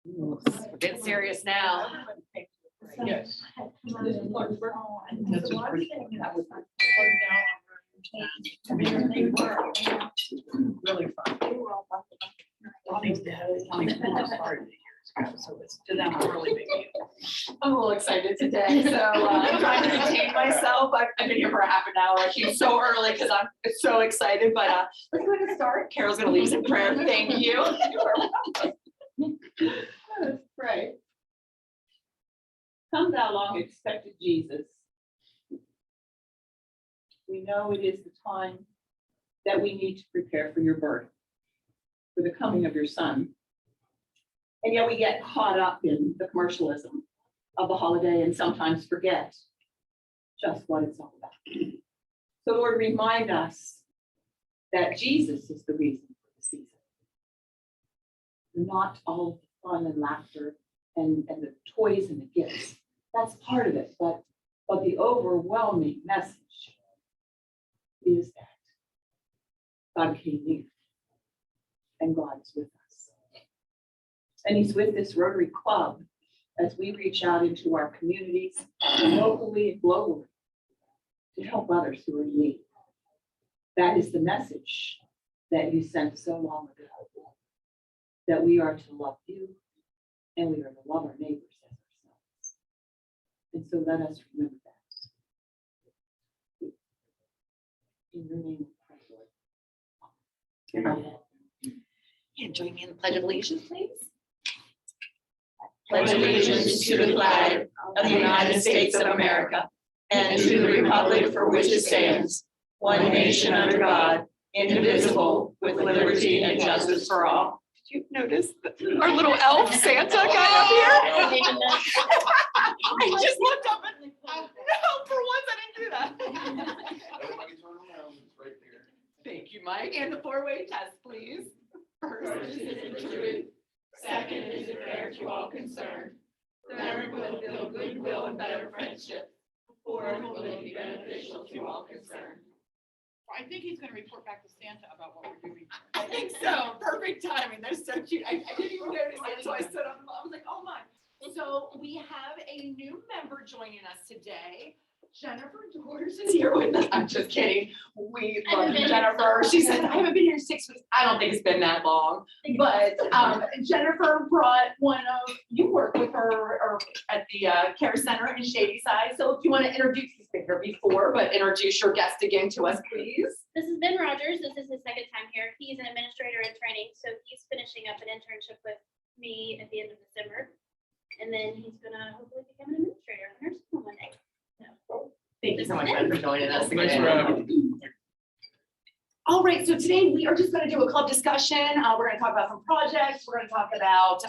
We're getting serious now. Yes. Really fun. Bonnie's dad started years ago, so it's to them a really big deal. I'm a little excited today, so I'm trying to contain myself. I've been here for a half an hour. I came so early because I'm so excited, but let's go ahead and start. Carol's gonna lead us in prayer. Thank you. Let's pray. Come thou long expected Jesus. We know it is the time that we need to prepare for your birth, for the coming of your son. And yet we get caught up in the commercialism of the holiday and sometimes forget just what it's all about. So Lord, remind us that Jesus is the reason for the season. Not all the fun and laughter and the toys and the gifts. That's part of it, but the overwhelming message is that God came near and God is with us. And he's with this Rotary Club as we reach out into our communities, locally and globally, to help others who are in need. That is the message that you sent so long ago, that we are to love you and we are to love our neighbors as ourselves. And so let us remember that. In your name, we pray, Lord. Amen. And join me in the Pledge of Allegiance, please. Pledge allegiance to the flag of the United States of America and to the republic for which it stands, one nation under God, indivisible, with liberty and justice for all. Did you notice our little elf Santa guy up here? I just looked up and, no, for once I didn't do that. Everybody turn around, it's right there. Thank you, Mike. And the four-way test, please. First is it truth, second is it fair to all concerned, third will build goodwill and better friendship, fourth will it be beneficial to all concerned. I think he's gonna report back to Santa about what we're doing. I think so. Perfect timing. They're so cute. I didn't even notice it, so I stood up. I was like, oh my. So we have a new member joining us today. Jennifer Doors is here with us. I'm just kidding. We love you, Jennifer. She said, I haven't been here 6 weeks. I don't think it's been that long. But Jennifer brought you worked with her or at the Care Center in Shadyside. So if you want to introduce, he's been here before, but introduce your guest again to us, please. This is Ben Rogers. This is his second time here. He's an administrator in training, so he's finishing up an internship with me at the end of December. And then he's gonna hopefully become an administrator in nursing home one day. So, Thank you so much, Ben, for joining us. Thanks for having me. All right, so today we are just going to do a club discussion. We're going to talk about some projects. We're going to talk about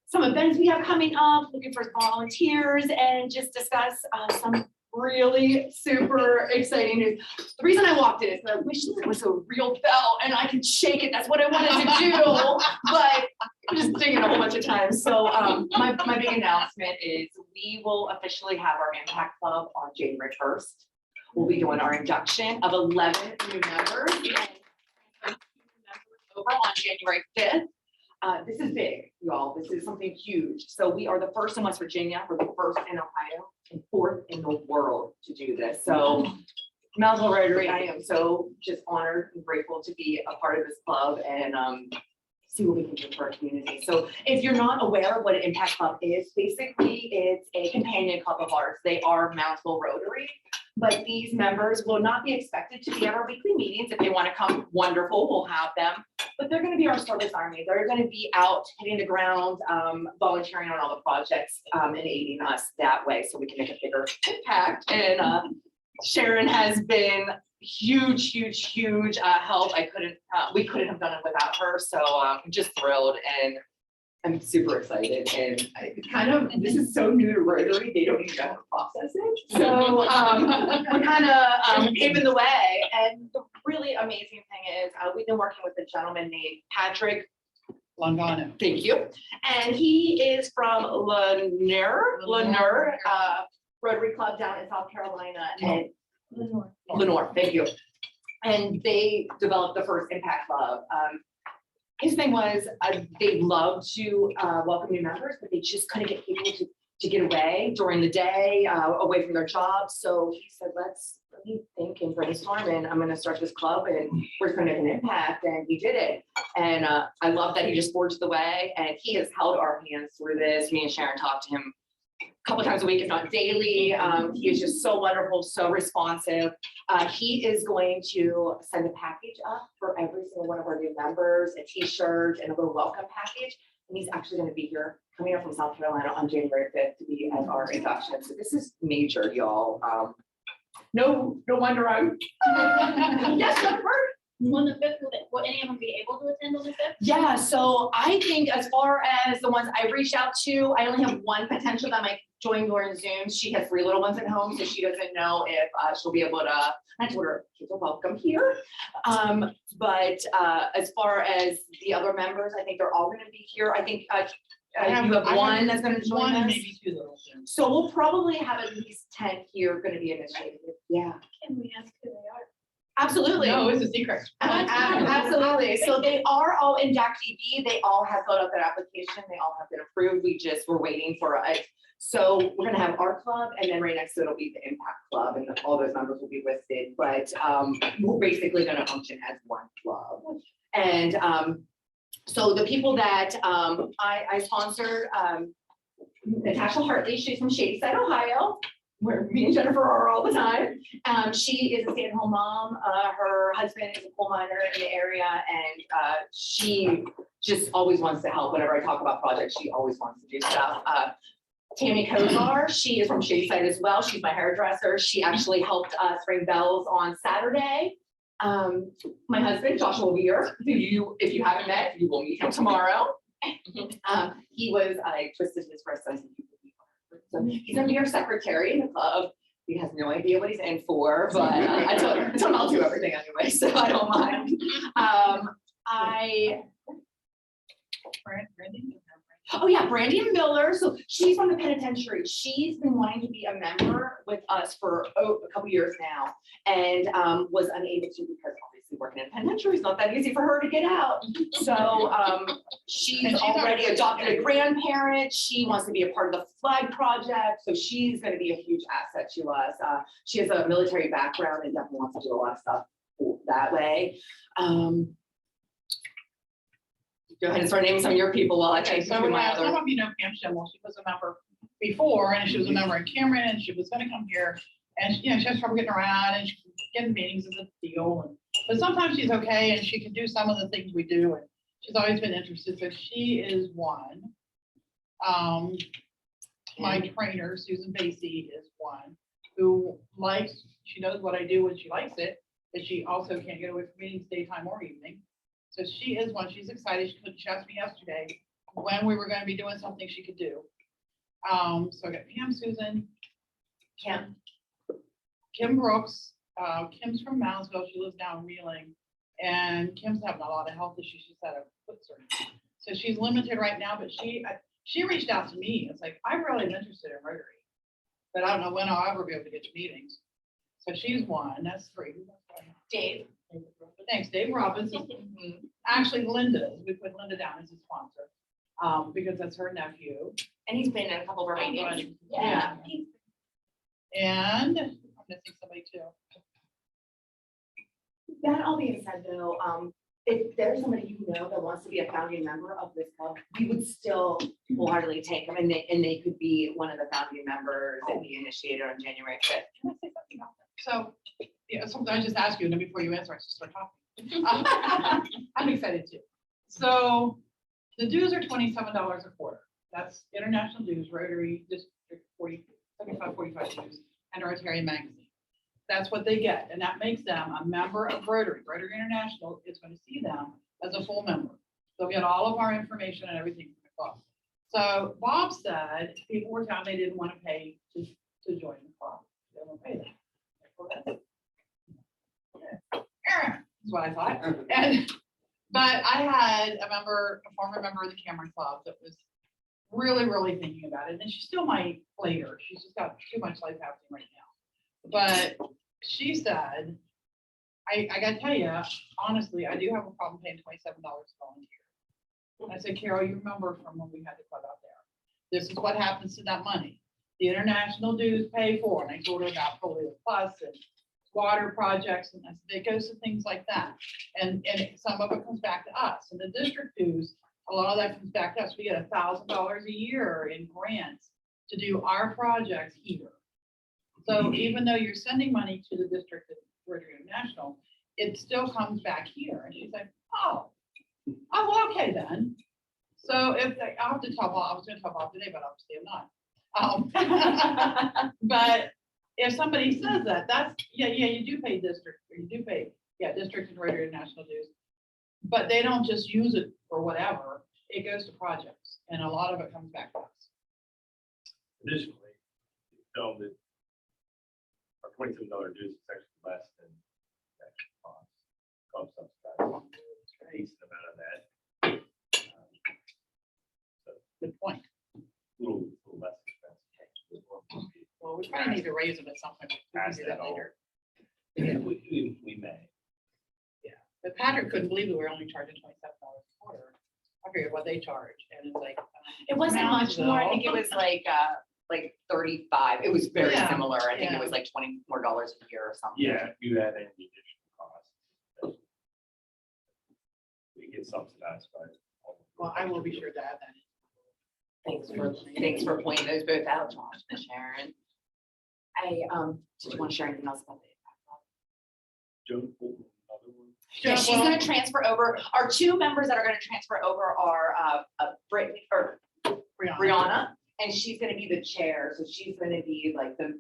some events we have coming up, looking for volunteers, and just discuss some really super exciting news. The reason I walked in is that I wish there was a real bell and I could shake it. That's what I wanted to do, but I'm just dinging a whole bunch of times. So my big announcement is we will officially have our Impact Club on January 1st. We'll be doing our induction of 11 new members and over on January 5th. This is big, y'all. This is something huge. So we are the first in West Virginia, we're the first in Ohio, and fourth in the world to do this. So Moundsville Rotary, I am so just honored and grateful to be a part of this club and see what we can do for our community. So if you're not aware of what an Impact Club is, basically it's a companion club of ours. They are Moundsville Rotary, but these members will not be expected to be at our weekly meetings. If they want to come, wonderful, we'll have them. But they're going to be our service army. They're going to be out hitting the ground, volunteering on all the projects and aiding us that way so we can make a bigger impact. And Sharon has been huge help. We couldn't have done it without her. So I'm just thrilled and I'm super excited. And this is so new to Rotary, they don't even know how to process it. So we're kind of paving the way. And the really amazing thing is we've been working with a gentleman named Patrick Longano. Thank you. And he is from Lanier Rotary Club down in South Carolina and Lenore, thank you. And they developed the first Impact Club. his thing was, they'd love to welcome new members, but they just couldn't get people to get away during the day, away from their jobs. So he said, let me think and brainstorm, and I'm gonna start this club, and we're gonna make an impact, and he did it. And I love that he just forged the way, and he has held our hands through this. Me and Sharon talked to him a couple times a week, if not daily. He is just so wonderful, so responsive. He is going to send a package up for every single one of our new members, a t-shirt and a little welcome package. And he's actually going to be here, coming up from South Carolina on January 5th to be at our induction. So this is major, y'all. No wonder I'm. Yes, Jennifer? On the fifth, will any of them be able to attend on the fifth? Yeah, so I think as far as the ones I reached out to, I only have one potential that might join during Zoom. She has 3 little ones at home, so she doesn't know if she'll be able to. I told her kids are welcome here. But as far as the other members, I think they're all going to be here. I think you have one that's going to join One, us. maybe 2 little soon. So we'll probably have at least 10 here going to be initiated. Yeah, Can we ask who they are? absolutely. No, it's a secret. Absolutely. So they are all in DAC-DB. They all have filled out their application. They all have been approved. We just were waiting for it. So we're gonna have our club, and then right next to it'll be the Impact Club, and all those numbers will be listed. But we're basically gonna function as one club. And so the people that I sponsored, Natasha Hartley, she's from Shadyside, Ohio, where me and Jennifer are all the time. She is a stay-at-home mom. Her husband is a coal miner in the area, and she just always wants to help. Whenever I talk about projects, she always wants to do stuff. Tammy Kozar, she is from Shadyside as well. She's my hairdresser. She actually helped us ring bells on Saturday. My husband, Joshua Weir, who if you haven't met, you will meet him tomorrow. He was, I twisted his wrist, so I said, so he's gonna be our secretary in the club. He has no idea what he's in for, but I told him I'll do everything anyway, so I don't mind. Oh yeah, Brandy Miller. So she's from the penitentiary. She's been wanting to be a member with us for a couple years now, and was unable to because obviously working in penitentiary is not that easy for her to get out. So she's already adopted a grandparent. She wants to be a part of the flag project, so she's going to be a huge asset to us. She has a military background and definitely wants to do a lot of stuff that way. Go ahead and start naming some of your people while I Okay, take you so through my some other. of you know Pam Schimmel. She was a member before, and she was a member in Cameron, and she was gonna come here. And you know, she has trouble getting around, and she getting meetings is a deal. But sometimes she's okay, and she can do some of the things we do, and she's always been interested. So she is one. My trainer, Susan Basie, is one who likes. She knows what I do when she likes it, but she also can't get away from meetings daytime or evening. So she is one. She's excited. She asked me yesterday when we were going to be doing something she could do. So I got Pam, Susan, Kim Brooks. Kim's from Moundsville. She lives down in Wheeling, and Kim's having a lot of health issues. She's had a foot surgery, so she's limited right now. But she reached out to me. It's like I really am interested in Rotary, but I don't know when I'll ever be able to get to meetings. So she's one. That's 3. Dave. Thanks, Dave Robbins. Actually, Linda, we put Linda down as a sponsor, because that's her nephew. And he's been in a couple of our meetings. Yeah. And I'm missing somebody too. That all being said though, if there's somebody you know that wants to be a founding member of this club, we would still wholeheartedly take them, and they could be one of the founding members and be initiated on January 5th. Can I say something about that? So, yeah, something I just asked you, and then before you answer, I just start talking. I'm excited too. So the dues are $27 a quarter. That's international dues, Rotary District 45 dues, and Rotarian Magazine. That's what they get, and that makes them a member of Rotary. Rotary International is going to see them as a full member. They'll get all of our information and everything from the club. So Bob said people were telling they didn't want to pay to join the club. They don't pay that. Well, that's is what I thought. But I had a former member of the Cameron Club that was really thinking about it. And she still might later. She's just got too much life happening right now. But she said, I gotta tell you, honestly, I do have a problem paying $27 to volunteer. I said, Carol, you remember from when we had the club out there? This is what happens to that money. The international dues pay for, and I told her about Polio Plus and water projects, and I said, it goes to things like that. And some of it comes back to us, and the district dues, a lot of that comes back to us. We get $1,000 a year in grants to do our projects here. So even though you're sending money to the district at Rotary International, it still comes back here. And she's like, oh, well, okay then. So if they, I'll have to top off, I was gonna top off today, but obviously I'm not. But if somebody says that, that's, yeah, you do pay district, or you do pay, district and Rotary International dues. But they don't just use it for whatever, it goes to projects, and a lot of it comes back to us. Additionally, film that our $27 dues is actually less than that cost. Club subsidize a decent amount of that. Good point. Little less expensive. Well, we probably need to raise them at some point. We can Pass do that that later. Yeah, we may. But Patrick couldn't believe that we were only charging $27 a quarter. I figured what they charge, and it's like. It wasn't much more. I think it was like 35. It was very Yeah, similar. I think yeah. it was like $20 more a year or something. Yeah, if you add in the additional costs. We get subsidized by. Well, I will be sure to add that. Thanks for pointing those both out, Josh and Sharon. Did you want to share anything else about the impact club? Joe Fulton, another one. Yeah, she's gonna transfer over. Our two members that are gonna transfer over are Brittany or Brianna, and she's gonna be the chair, so she's gonna be like the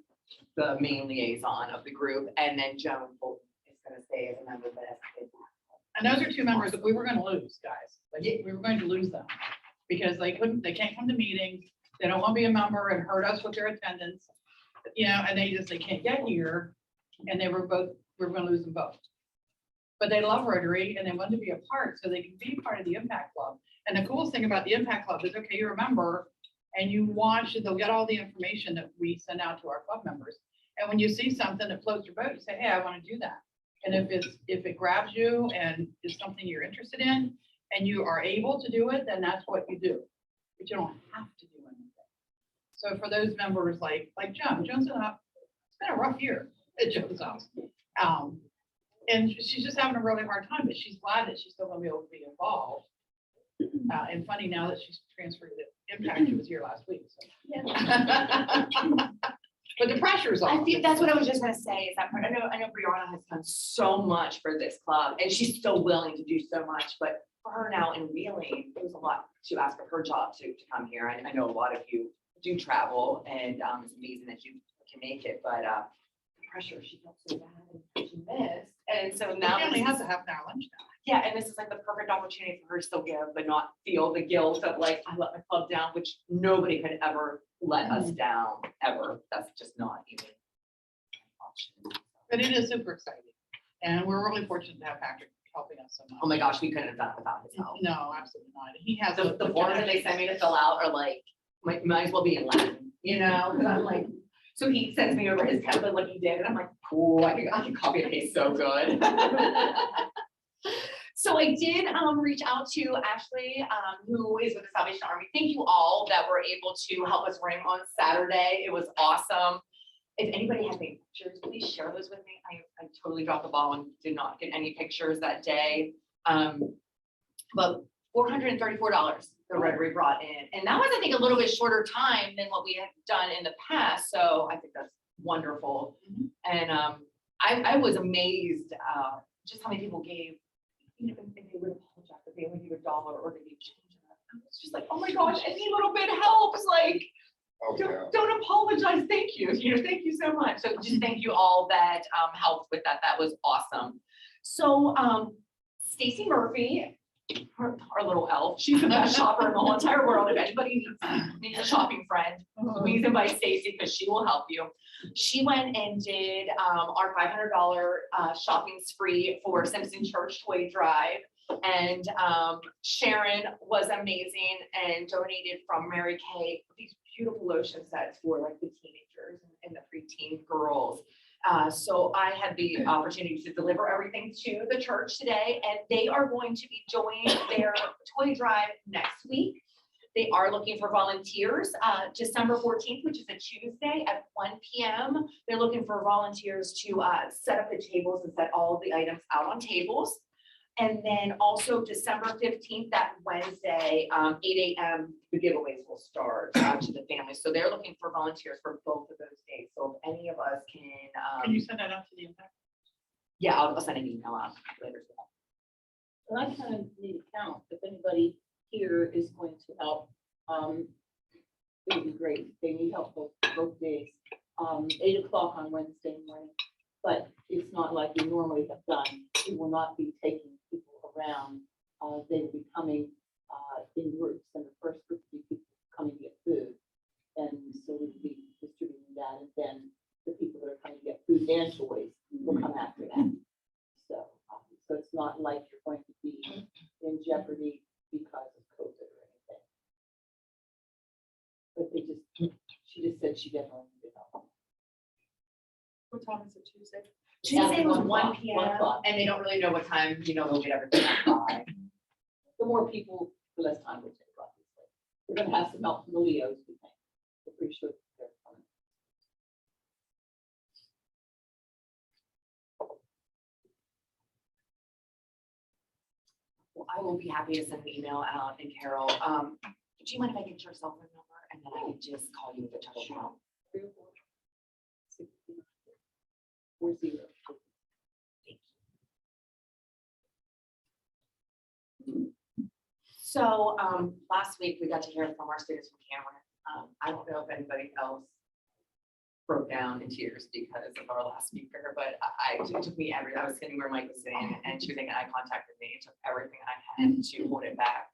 main liaison of the group, and then Joan Fulton is gonna stay as a member of the SK. And those are two members that we were gonna lose, guys. Like, we were going to lose them because they can't come to meetings. They don't want to be a member and hurt us with their attendance, and they can't get here. And we were gonna lose them both. But they love Rotary and they want to be a part, so they can be part of the Impact Club. And the coolest thing about the Impact Club is, okay, you're a member and you watch, they'll get all the information that we send out to our club members. And when you see something that floats your boat, you say, hey, I want to do that. And if it grabs you and is something you're interested in and you are able to do it, then that's what you do. But you don't have to do anything. So for those members like Joan's it's been a rough year at Joan's house. And she's just having a really hard time, but she's glad that she's still gonna be able to be involved. And funny now that she's transferred to Impact, she was here last week, so. But the pressure's I on. think that's what I was just gonna say, is that I know Brianna has done so much for this club, and she's still willing to do so much, but for her now in Wheeling, it was a lot to ask of her job to come here. I know a lot of you do travel, and it's amazing that you can make it, but the pressure, she felt so bad and she missed. And so The now family this has is- a half an hour lunch now. yeah, and this is like the perfect opportunity for her to still give, but not feel the guilt of like, I let my club down, which nobody could ever let us down, ever. That's just not even an option. But it is super exciting. And we're really fortunate to have Patrick helping us so much. Oh my gosh, we couldn't have done it without his help. No, absolutely not. He has. The forms that they send me to fill out are like, might as well be in Latin, Cause I'm like, so he sends me over his template like he did, and I'm like, cool, I can copy and paste so good. So I did reach out to Ashley, who is with the Salvation Army. Thank you all that were able to help us ring on Saturday. It was awesome. If anybody has any pictures, please share those with me. I totally dropped the ball and did not get any pictures that day. But $434 the Rotary brought in. And that was, I think, a little bit shorter time than what we had done in the past. So I think that's wonderful. And I was amazed just how many people gave, even if they would apologize, if they only gave $1 or they gave change. I was just like, oh my gosh, any little bit helps. Like, don't apologize. Thank you. Thank you so much. So just thank you all that helped with that. That was awesome. So Stacy Murphy, our little elf, she's the best shopper in the whole entire world. If anybody needs a shopping friend, please invite Stacy because she will help you. She went and did our $500 shopping spree for Simpson Church Toy Drive. And Sharon was amazing and donated from Mary Kay these beautiful lotion sets for like the teenagers and the preteen girls. So I had the opportunity to deliver everything to the church today, and they are going to be doing their toy drive next week. They are looking for volunteers, December 14th, which is a Tuesday at 1 p.m. They're looking for volunteers to set up the tables and set all of the items out on tables. And then also December 15th, that Wednesday, 8 a.m., the giveaways will start to the families. So they're looking for volunteers for both of those days. So if any of us Can you send that out to the impact? yeah, I'll send an email out later. Well, I kind of need to count, if anybody here is going to help, it would be great, they need help both days. 8 o'clock on Wednesday morning, but it's not like we normally have done, we will not be taking people around. They will be coming, in groups, and the first group will be people coming to get food. And so we'll be distributing that, and then the people that are coming to get food and toys will come after that. So, so it's not like you're going to be in jeopardy because of COVID or anything. But she just said she definitely needed help. What time is it, Tuesday? Tuesday was 1 1 p.m. o'clock. and they don't really know what time, they'll get everything out by. The more people, the less time will take, obviously. We're gonna have some help from the Leos, we think. We're pretty sure they're coming. Well, I will be happy to send an email out, and Carol, do you mind if I get your cell phone number and then I can just call you with the total count? 304-640. So, last week we got to hear from our students from Cameron. I don't know if anybody else broke down in tears because of our last speaker, but it took me I was sitting where Mike was sitting, and she was making eye contact with me. It took everything I had to hold it back.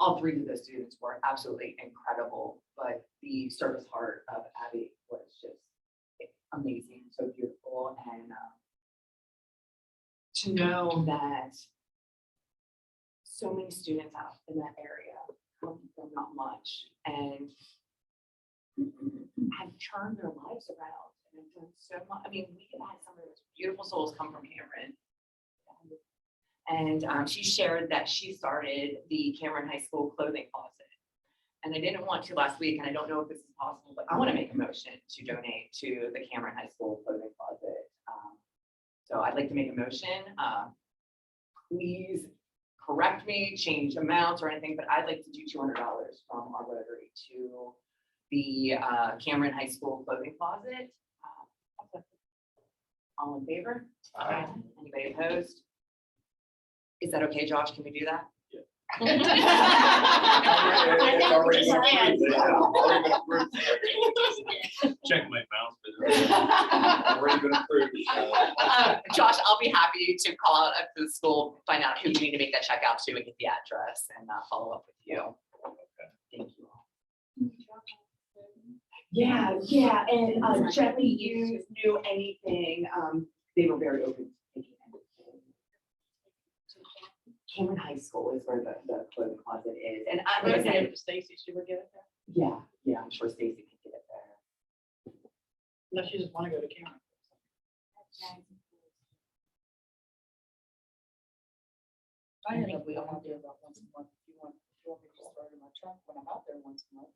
All three of those students were absolutely incredible, but the service heart of Abby was just amazing, so beautiful, and to know that so many students out in that area come from not much and have turned their lives around and have done so much. I mean, we have had some of those beautiful souls come from Cameron. And she shared that she started the Cameron High School clothing closet. And I didn't want to last week, and I don't know if this is possible, but I want to make a motion to donate to the Cameron High School clothing closet. So I'd like to make a motion. Please correct me, change amounts or anything, but I'd like to do $200 from our Rotary to the Cameron High School clothing closet. All in favor? Aye. Anybody opposed? Is that okay, Josh? Can we do that? It's already been approved. It's already been approved. Check my mouse. but- Already been approved. Josh, I'll be happy to call out at the school, find out who you need to make that check out to and get the address and follow up with you. Thank you. Yeah, and gently used, knew anything, they were very open to taking anything. Cameron High School is where the clothing closet is, and I, like I said, Stacy, she would get it there, yeah, I'm sure Stacy can get it there. unless you just want to go to Cameron. I end up, we don't want to do about once a month. If you want me to start in my trunk when I'm out there once a month.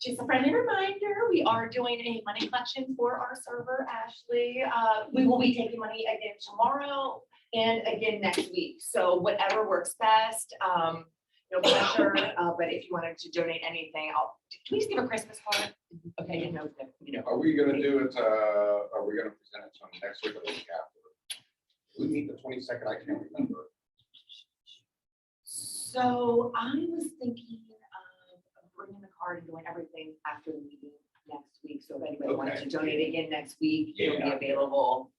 Just a friendly reminder, we are doing a money collection for our server, Ashley. We will be taking money again tomorrow and again next week. So whatever works best, no pressure, but if you wanted to donate anything, can we just give a Christmas card? Okay, you know, Are we gonna do it, are we gonna present it on next week or the week after? We meet the 22nd, I can't remember. So I was thinking of bringing the card and doing everything after the meeting next week. So if anybody wanted to Okay. donate again next week, it'll be Yeah. available.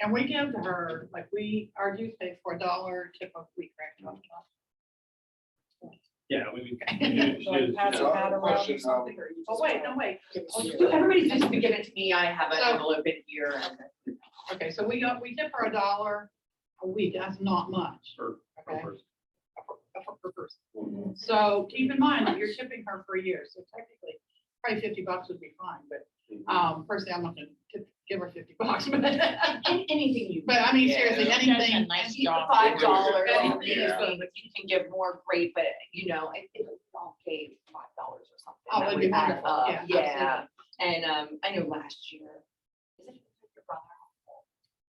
And we give to her, like, our dues pay for $1 tip a week, right? Yeah, we. So I pass it out around or Question, something, or you just- Oh, wait, no, wait. So everybody's just gonna give it to me. I have an envelope in here. and- Okay, so we tip her $1 a week, that's not much, Per okay? person. per person. So keep in mind that you're tipping her for a year, so technically, probably $50 would be fine, but, personally, I'm not gonna give her $50, but, Anything you. but I mean, Yeah. seriously, That's anything. a nice job. $5, Yeah. anything, if you can give more, great, but if we all gave $5 or something. Oh, that it'd be would add wonderful. up. Yeah, Yeah, and, I know last year. Is it your brother?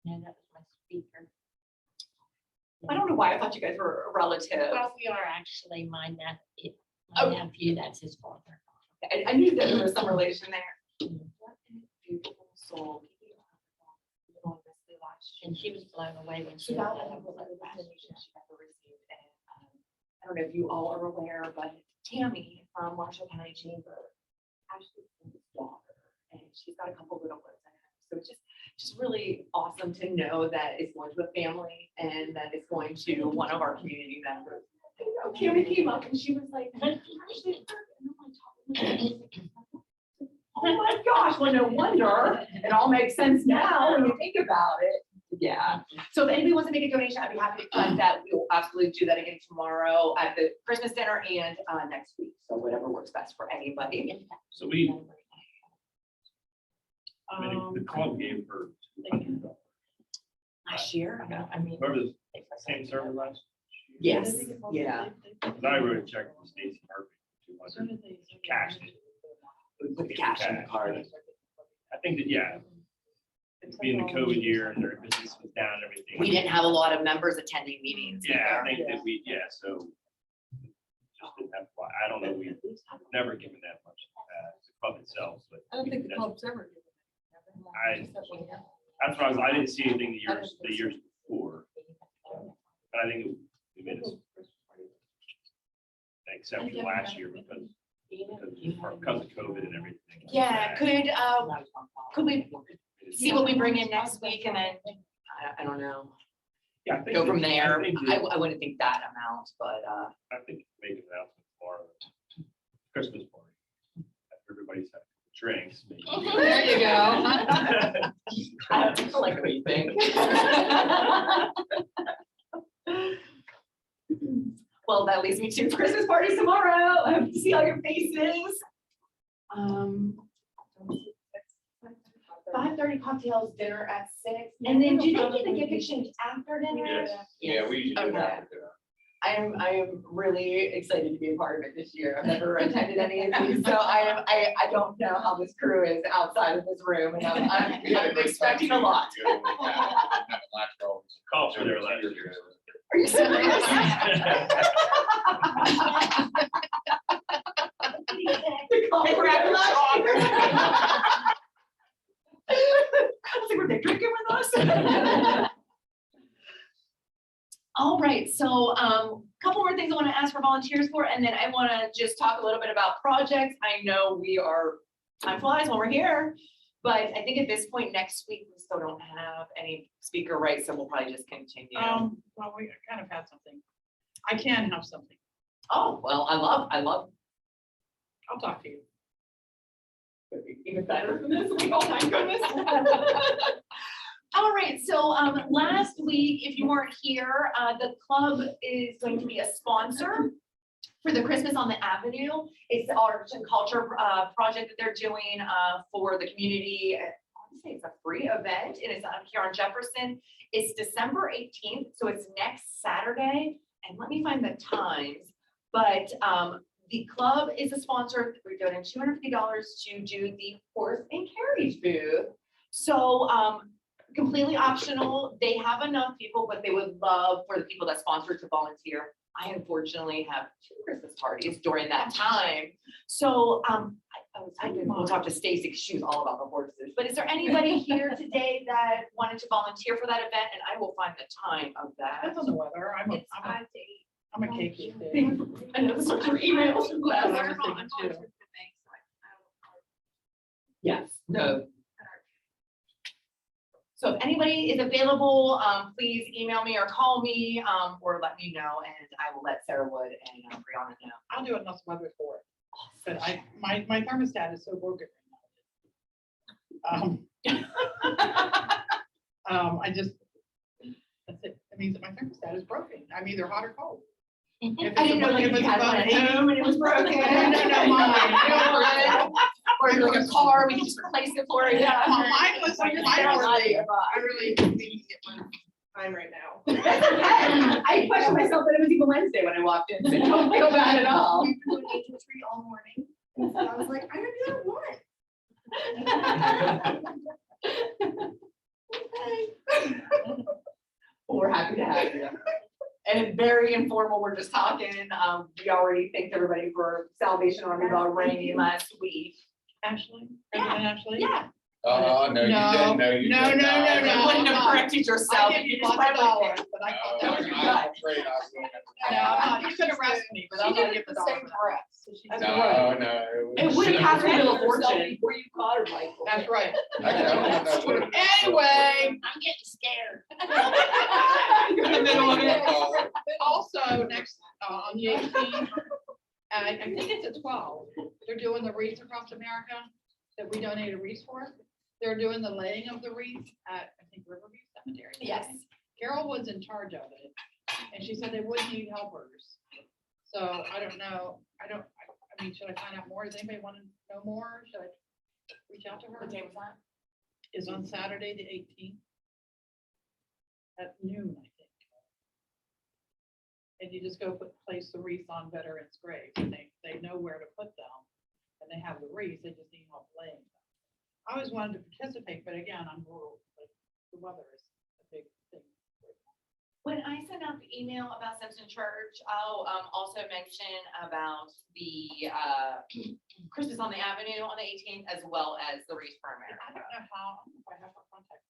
Yeah, that was my speaker. I don't know why I thought you guys were a relative. Well, we are actually my Oh. nephew, that's his father. I knew that there was some relation there. What a beautiful soul. And she was blown away when she She heard got that. one of the recognition she ever received, and, I don't know if you all are aware, but Tammy from Marshall County Chamber, Ashley's daughter, and she's got a couple little ones in it. So it's just really awesome to know that it's going to a family and that it's going to one of our community members. You know, Tammy came up and she was like, Ashley, and I'm like, oh my gosh, well, no wonder. It all makes sense now when you think about it. Yeah. So if anybody wants to make a donation, I'd be happy to collect that. We will absolutely do that again tomorrow at the Christmas dinner and next week. So whatever works best for anybody. So we, I mean, the club gave her $200. Last year? I mean. Remember the same server last? Yes, yeah. Because I wrote a check to Stacy Murphy, 200, cash. With the cash on the card. I think that, yeah, being the COVID year and their business was down and everything. We didn't have a lot of members attending meetings. Yeah, I either. think that we, yeah, so. Just didn't have, I don't know, we've never given that much, the club itself, but. I don't think the that's- club's ever. That's why I didn't see anything the years before. But I think we made us. Except for last year because of COVID and everything. Yeah, could we see what we bring in next week and then, I don't know, Yeah, I think go from that- there? I think I that- wouldn't think that amount, but, I think make an announcement for Christmas party. After everybody's had drinks. maybe. There you go. I like what you think. Well, that leads me to Christmas party tomorrow. I hope to see all your faces. 5:30 cocktails, dinner at 6. And then do they do the gift exchange after dinner? Yes. Yeah, we usually do Okay. that. for dinner. I am really excited to be a part of it this year. I've never attended any of these, so I don't know how this crew is outside of this room, and I'm We had a great expecting a time lot. this year. We had last year. Calls for their last year. Are you serious? The call for after last year. I was like, were they drinking with us? All right, so couple more things I want to ask for volunteers for, and then I want to just talk a little bit about projects. I know time flies when we're here, but I think at this point next week, we still don't have any speaker rights, so we'll probably just continue. Well, we kind of had something. I can have something. Oh, well, I love, I'll talk to you. even better than this week, oh my goodness. All right, so last week, if you weren't here, the club is going to be a sponsor for the Christmas on the Avenue. It's arts and culture project that they're doing for the community. I want to say it's a free event, and it's here on Jefferson. It's December 18th, so it's next Saturday. And let me find the times, but the club is a sponsor. We're doing $250 to do the horse and carriage booth. So completely optional. They have enough people, but they would love for the people that sponsor to volunteer. I unfortunately have 2 Christmas parties during that time. So I was thinking we'll talk to Stacy, because she was all about the horses. But is there anybody here today that wanted to volunteer for that event? And I will find the time of that. Depends on the weather. I'm It's a 5 to 8. I'm a cake eater. I know, so your emails from last Yeah. year. I'm thinking too. Yes, no. So if anybody is available, please email me or call me, or let me know, and I will let Sarah Wood and Brianna know. I'll do it unless the weather's for it. But my thermostat is so broken. I just, that's it. It means that my thermostat is broken. I'm either hot or cold. If I didn't know like if if you it's had above one at the- home and it was broken. No, mine. Or like a car, we can just replace it for you. Yeah, mine was like, mine was late. That's I really need to get my time right now. okay. I questioned myself that it was even Wednesday when I walked in, so don't feel bad at all. We've been doing nature tree all morning. And so I was like, I'm gonna do it once. Well, we're happy to have you. And it's very informal, we're just talking, we already thanked everybody for Salvation Army about raining last week. Ashley? President Ashley? Yeah. Oh, no, you No, didn't, no, you no, did no, not. no, You no. wouldn't have corrected yourself. I give you just lots of went with dollars, it. but I No, thought that was that was your good. gut. I'm afraid I was gonna No, I'm not. You could arrest me, but I'm gonna get the dollar. That's No, right. no. It wouldn't cost me a little fortune. Before you caught her, Michael. That's right. Actually, I don't know what it is. Anyway, I'm getting scared. you're in the middle of it. $1. Also, next, on the 18th, I think it's at 12, they're doing the wreaths across America that we donated wreaths for. They're doing the laying of the wreaths at, I think, Riverview Cemetery. Yes. Carol was in charge of it, and she said they would need helpers. So I don't know, I mean, should I find out more? Does anybody want to know more? Should I reach out to her? What day was that? Is on Saturday, the 18th. At noon, I think. And you just go place the wreath on veterans' graves, and they know where to put them. And they have the wreath, they just need help laying them. I always wanted to participate, but again, I'm rural, like, the weather is a big thing. When I send out the email about Simpson Church, I'll also mention about the Christmas on the Avenue on the 18th, as well as the Wreath for I America. don't know how, if I have her contact.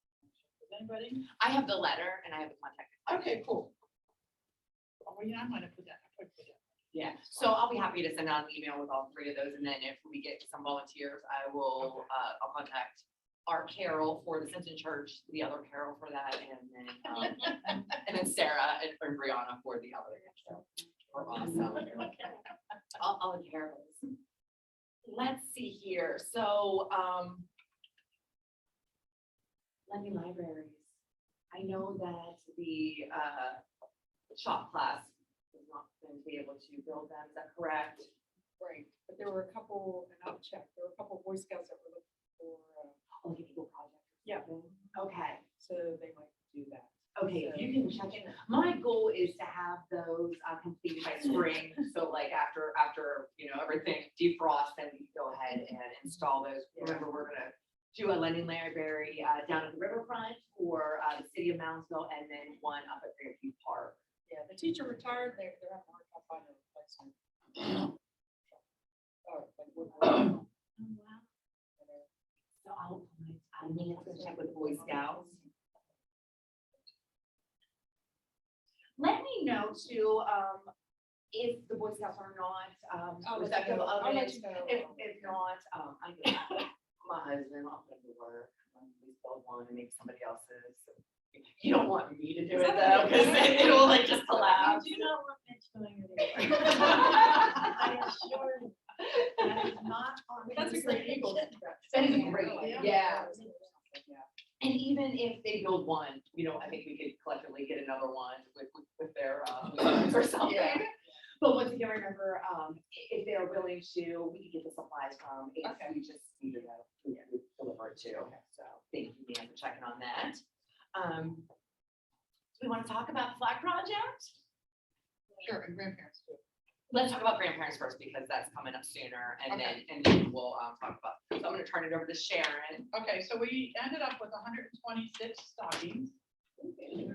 Does anybody? I have the letter and I have the contact. Okay, cool. Oh, well, yeah, I might have put that. I could put that. Yeah, so I'll be happy to send out an email with all three of those, and then if we get some volunteers, I will, I'll contact our Carol for the Simpson Church, the other Carol for that, and then Sarah and Brianna for the other. So we're awesome. I'll take care of this. Let's see here, so, Lending Libraries. I know that the, shop class is not going to be able to build them, is that correct? Right, but there were a couple, and I'll check, there were a couple Boy Scouts that were looking for, Oh, like a Google project? Yeah. Okay, so they might do that. okay, if you can check in, my goal is to have those completed by spring, so like after, you know, everything defrosts, then we can go ahead and install those. Remember, we're gonna do a lending library down at the riverfront for the city of Moundsville, and then one up at Grandview Park. Yeah, the teacher retired, they're having a hard time finding a replacement. Oh, wow. So I need to check with Boy Scouts. Let me know too, if the Boy Scouts are not, receptive of I'll let it. you know. If not, I get my husband, I'll put him to work, we still want to make somebody else's. You don't want me to do it though, because it'll like just collapse. You do not want Mitch doing it anymore. I assure you. That is not on. That's a great Eagle. That is great, yeah. Yeah. And even if they build one, you know, I think we could collectively get another one with their, or something. Yeah. But once again, remember, if they are willing to, we can get the supplies from, if Okay. we just need to know who to deliver it to. So thank you, Dan, for checking on that. Do we want to talk about the flag project? Sure, and grandparents too. Let's talk about grandparents first, because that's coming up sooner, and then we'll talk about, so I'm gonna turn it over to Sharon. Okay, so we ended up with 126 stockings.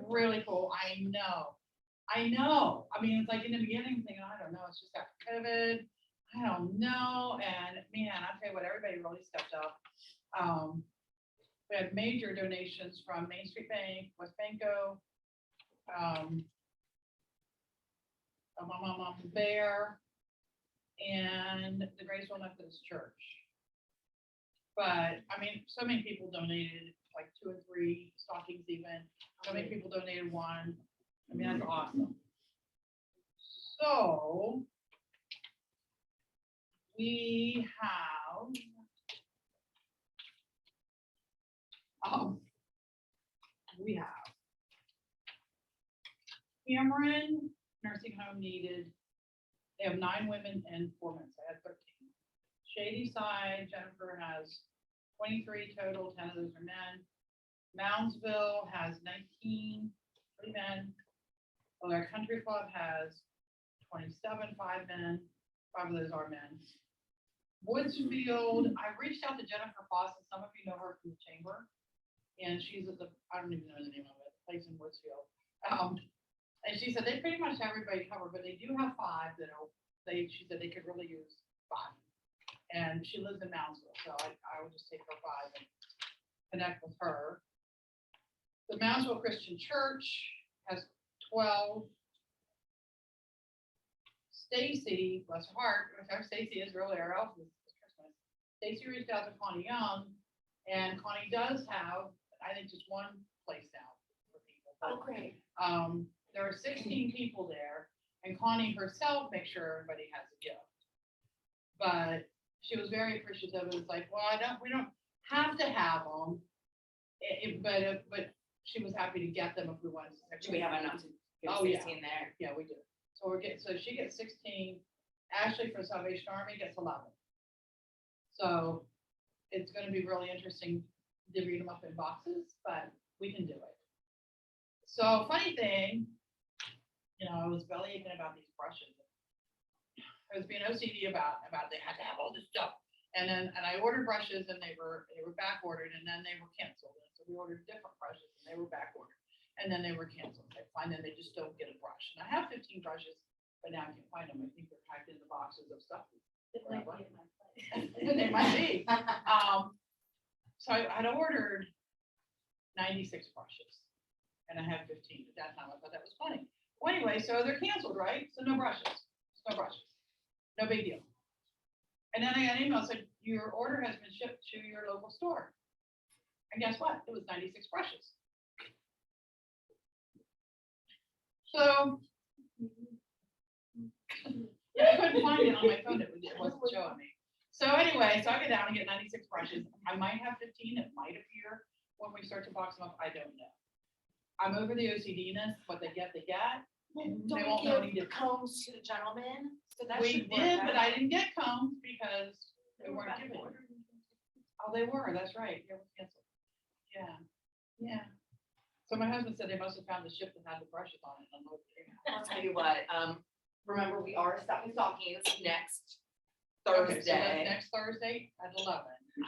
Really cool. I know. I mean, it's like in the beginning, thinking, I don't know, it's just got COVID. I don't know. And man, I tell you what, everybody really stepped up. We had major donations from Main Street Bank, West Banco, Mama Bear, and the Graceville Methodist Church. But I mean, so many people donated like 2 or 3 stockings even. So many people donated 1. I mean, that's awesome. So we have Cameron nursing home needed. They have 9 women and 4 men, so I had 13. Shady Side, Jennifer has 23 total, 10 of those are men. Moundsville has 19, 3 men. Our Country Club has 27, 5 men, 5 of those are men. Woodsfield, I reached out to Jennifer Fawcett, some of you know her from the chamber. And she's at the, I don't even know the name of it, place in Woodsfield. And she said they pretty much have everybody covered, but they do have 5 that are, she said they could really use 5. And she lives in Moundsville, so I would just take her 5 and connect with her. The Moundsville Christian Church has 12. Stacy, bless her heart, Stacy is real arrow. Stacy reached out to Connie Young, and Connie does have, I think, just 1 place now for people. Oh, great. There are 16 people there, and Connie herself makes sure everybody has a gift. But she was very appreciative. It was like, well, we don't have to have them, but she was happy to get them if we wanted to. Do we have enough to get Oh, yeah. 16 there? Yeah, we do. So so she gets 16. Ashley from Salvation Army gets 11. So it's going to be really interesting to read them up in boxes, but we can do it. So funny thing, I was belly aching about these brushes. I was being OCD about they had to have all this stuff. And I ordered brushes and they were back ordered and then they were canceled. And so we ordered different brushes and they were back ordered. And then they were canceled. I find that they just don't get a brush. And I have 15 brushes, but now I can't find them. I think they're packed in the boxes of stuff. It might be in my place. They might be. So I'd ordered 96 brushes and I had 15 at that time. I thought that was funny. Well, anyway, so they're canceled, right? So no brushes, no brushes, no big deal. And then I got an email that said, your order has been shipped to your local store. And guess what? It was 96 brushes. So I couldn't find it on my phone. It wasn't showing me. So anyway, so I go down and get 96 brushes. I might have 15. It might appear when we start to box them up. I don't know. I'm over the OCD-ness. What they get, they get. Don't They we won't know any give combs to the gentleman? So that We should work did, but I out. didn't get combs because they weren't given. Oh, they were. That's right. They were canceled. Yeah, yeah. So my husband said they must have found the ship that had the brushes on it. I'll tell you what, remember, we are stuffing stockings next Okay, so that's Thursday. next Thursday at 11.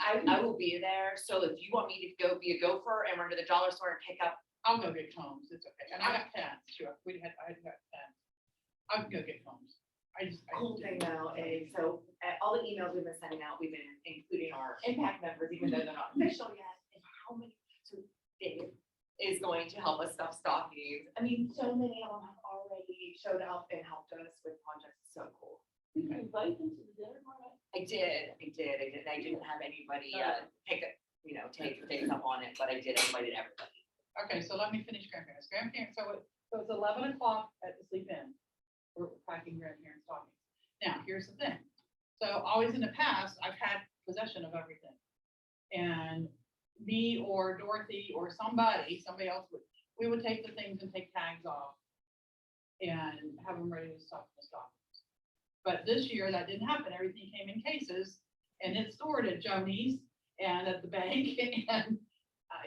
I will be there, so if you want me to go be a gopher and run to the dollar store and pick up, I'll go get combs. It's okay. And I got pens too. I had got pens. I can go get combs. I cool thing though is, so all the emails we've been sending out, we've been including our impact members, even though they're not official yet, and how many, so Dave is going to help us stuff stockings. I mean, so many of them have already showed up and helped us with projects. It's so cool. Did you invite them to the dinner tomorrow night? I did. I didn't have anybody take it, take up on it, but I did. I invited everybody. Okay, so let me finish grandparents. Grandparents, so it's 11 o'clock at the sleep in. We're packing grandparents' stockings. Now, here's the thing. So always in the past, I've had possession of everything. And me or Dorothy or somebody else we would take the things and take tags off and have them ready to stuff in the stockings. But this year that didn't happen. Everything came in cases and it's stored at Joni's and at the bank and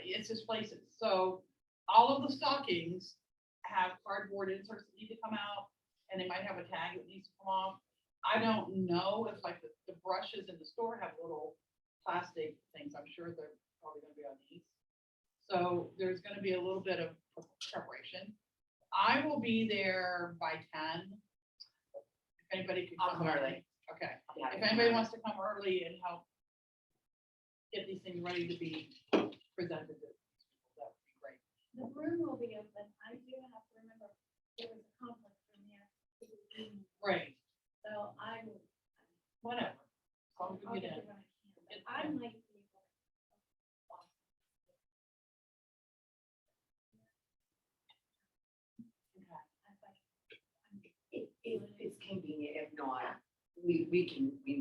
it's just places. So all of the stockings have cardboard inserts that need to come out and they might have a tag that needs to come off. I don't know if like the brushes in the store have little plastic things. I'm sure they're probably gonna be on these. So there's gonna be a little bit of preparation. I will be there by 10. If anybody could I'll come early. Okay. Yeah, If anybody wants to come early and help get these things ready to be presented, that would be great. The room will be open. I do have to remember there was a conflict from there. Right, So I will. whatever. As long as I'll we get get it in. when I can. I might be able. It's convenient. If not, we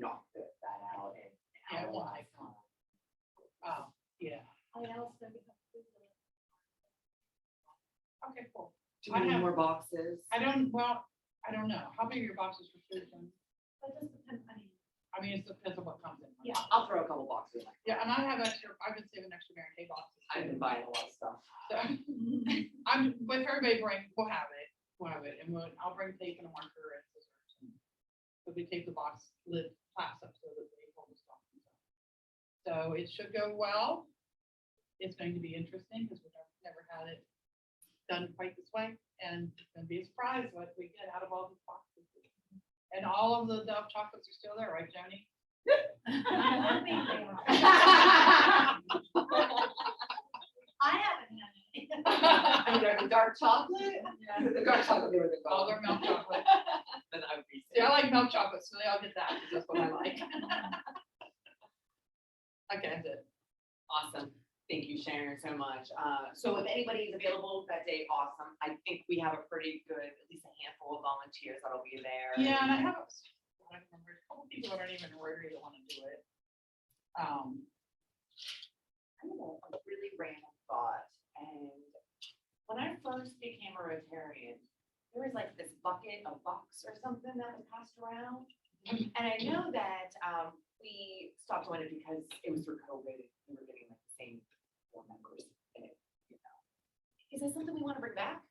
knock that out and. Yeah, it won't take long. Oh, yeah. I also have food delivery. Okay, cool. Do we need more boxes? I don't, well, I don't know, how big are your boxes for food? Jen? That just depends, I mean, it depends on what comes in. right? Yeah. I'll throw a couple boxes. Yeah, and I have extra, I've been saving extra Mary Kay boxes. I've been buying a lot of stuff. So, I'm, with everybody bring, we'll have it, and I'll bring tape and a marker and scissors. But we tape the box lid flaps up so that they hold the stuff. So it should go well. It's going to be interesting because we've never had it done quite this way, and it's gonna be a surprise what we get out of all these boxes. And all of the Dove chocolates are still there, right, Joni? I haven't had any. The dark chocolate? The dark chocolate, they were the. All their milk chocolate. Then I would be. See, I like milk chocolate, so they all get that, 'cause that's what I like. Okay, that's it. Awesome. Thank you, Sharon, so much. So if anybody is available that day, awesome. I think we have a pretty good, at least a handful of volunteers that'll be there. Yeah, and I have I remember a couple people that aren't even in Rotary that want to do it. I have a really random thought, and when I first became a Rotarian, there was like this bucket, a box or something that was passed around. And I know that we stopped doing it because it was through COVID, and we were getting like the same 4 members in it, you know. Is that something we want to bring back?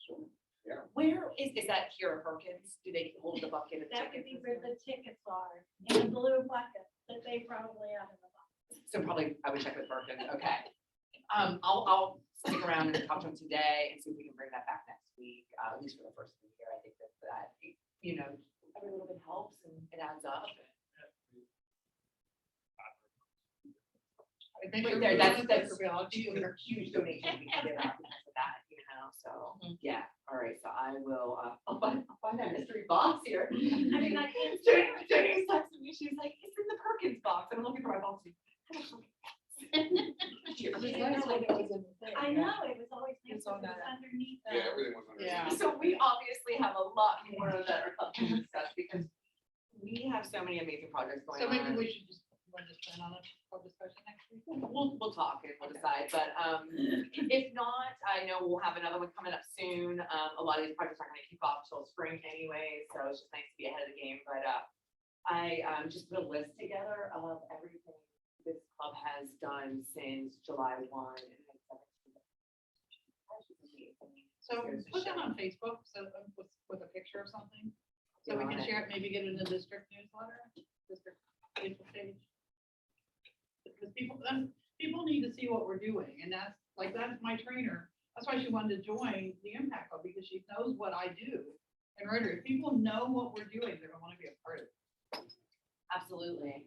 Sure, yeah. Where is that here at Perkins? Do they hold the bucket of That could tickets? be where the tickets are, in the blue bucket that they probably have in the box. So probably I would check with Perkins, okay. I'll stick around and talk to him today and see if we can bring that back next week, at least for the first week here. I think that, you know, every little bit helps and it adds up. Make Right sure there, we that's do it for Bill. I'll huge, do it. huge donation we can give out because of that, you know, so, Mhm. yeah, all right, so I will, I'll find that mystery box here. I mean, I can't. Jenny texted me, she was like, it's in the Perkins box, and I'm looking for my box. It was nice when it was in the thing. I know, it was always nice It's on when it was that. underneath. Yeah, everything was under. Yeah. So we obviously have a lot more that are up to discuss because we have so many amazing projects going So on. maybe we should just, want to plan on a full discussion next week. We'll talk and we'll decide, but if not, I know we'll have another one coming up soon. A lot of these projects aren't gonna kick off till spring anyway, so it's just nice to be ahead of the game, but I just put a list together of everything this club has done since July 1. And it's 17. So Here's the put that show. on Facebook, so with a picture of something, so we can share it, maybe get it in the district newsletter, district Facebook page. Because people need to see what we're doing, and that's my trainer, that's why she wanted to join the Impact Club, because she knows what I do. And Rotary, if people know what we're doing, they're gonna wanna be a part of it. Absolutely.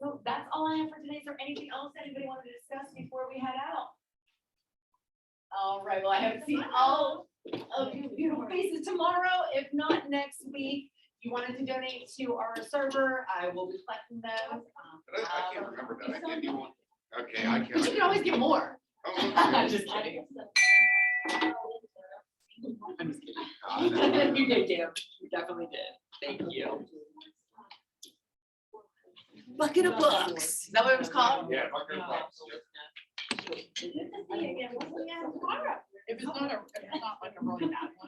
So that's all I have for today. Is there anything else anybody wanted to discuss before we head out? All right, well, I haven't seen all of your beautiful faces tomorrow, if not next week. If you wanted to donate to our server, I will be collecting those. But I can't remember that. I gave you one. Okay, I But can't. you can always get more. Oh, I'm okay. just kidding. I'm just God, kidding. You did, Dan. You definitely did. Thank you. Bucket of books. Is that what it was called? Yeah, bucket of bucks, yep. Good to see you again. We'll see you tomorrow. If it's not like a really bad one.